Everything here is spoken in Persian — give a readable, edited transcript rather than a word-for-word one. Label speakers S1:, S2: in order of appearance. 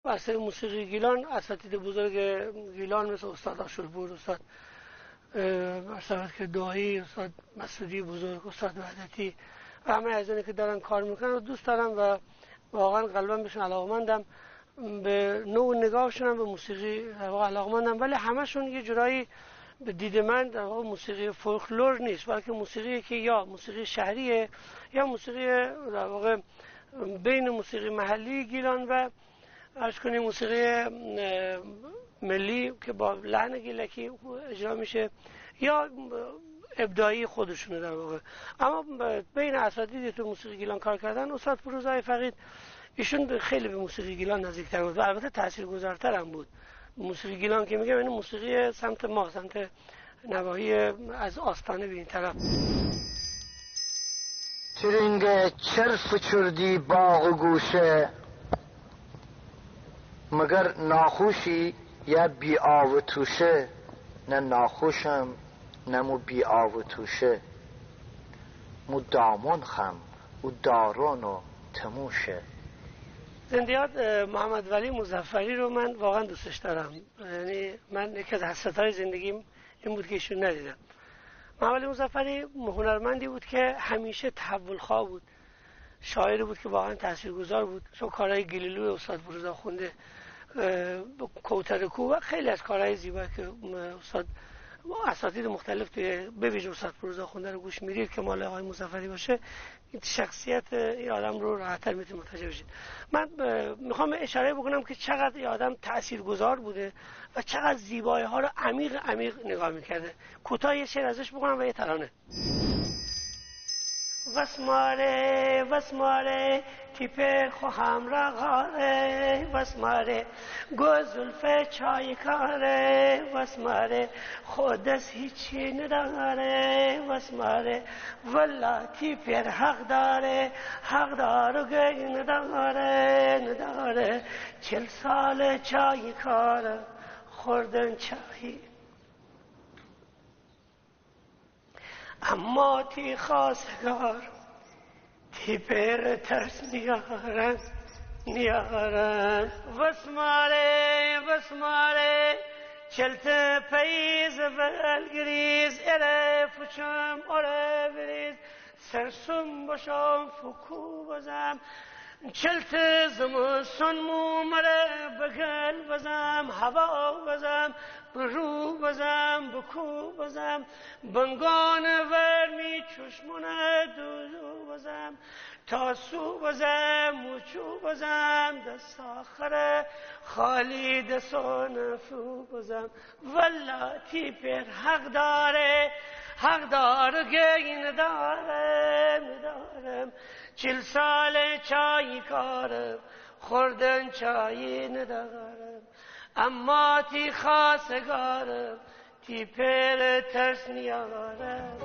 S1: واسه موسیقی گیلان اساتید بزرگ گیلان مثل استاد آشورپور، استاد که دایی، استاد مسعودی بزرگ، استاد وحدتی و همه عزیزانی که دارن کار میکنن رو دوست دارم و واقعا قلبا بهشون علاقه‌مندم، به نوع نگاهشون به موسیقی در واقع علاقه‌مندم، ولی همشون یه جورایی به دید من در واقع موسیقی فولکلور نیست، بلکه موسیقی که یا موسیقی شهریه یا موسیقی در واقع بین موسیقی محلی گیلان و عرض کنیم موسیقی ملی که با لحن گیلکی اجرا میشه یا ابداعی خودشونه در واقع. اما بین اساتیدی تو موسیقی گیلان کار کردن استاد فروزآقای فقید، ایشون خیلی به موسیقی گیلان نزدیکتر بود و البته تاثیرگذارتر هم بود. موسیقی گیلان که میگم یعنی موسیقی سمت ما، سمت نواحی از آستانه به این طرف.
S2: ترنگ چرف چردی باغ و گوشه، مگر ناخوشی یا بی آو توشه؟ نه ناخوشم نه مو بی آو توشه، مو دامون خم و دارون و تموشه.
S1: زندیات محمد ولی مظفری رو من واقعا دوستش دارم، یعنی من یکی از حسرت‌های زندگیم این بود که ایشون ندیدم. محمد ولی مظفری هنرمندی بود که همیشه تحول‌خواه بود، شاعری بود که واقعا تاثیرگذار بود. چون کارهای گلیلوی استاد فروزآ خونده، کوتر کو و خیلی از کارهای زیبا که استاد اساتید مختلف توی به ویژه استاد فروزآ خونده رو گوش میدید که مال آقای مظفری باشه، این شخصیت این آدم رو راحت‌تر میتونید متوجه بشید. من میخوام اشاره بکنم که چقدر این آدم تاثیرگذار بوده و چقدر زیبایی ها رو عمیق عمیق نگاه میکرده. کوتاه یه شعر ازش بکنم و یه ترانه. وسماره تیپر خو همراه غاره، وسماره گوزلفه چای کاره، وسماره خودش هیچی نداره، وسماره ولا تیپر حق داره، حق داره گی نداره 40 سال چای کاره خوردن چایی، اما تی خواستگار تی پر ترس نیارن وسماره چلت پیز بلگریز اره فچم اره بریز سرسم باشم فکو بزم چلت زمستون مومره بگل بزم هوا بزم برو بزم بکو بزم بنگان ورمی چشمونه دو بزم تاسو بزم موچو بزم دست آخره خالی دستان فو بزم والله تی پر حق داره گین ندارم 40 سال چای کارم خوردن چایی ندارم، اما تی خواستگارم تی پر ترس نیارم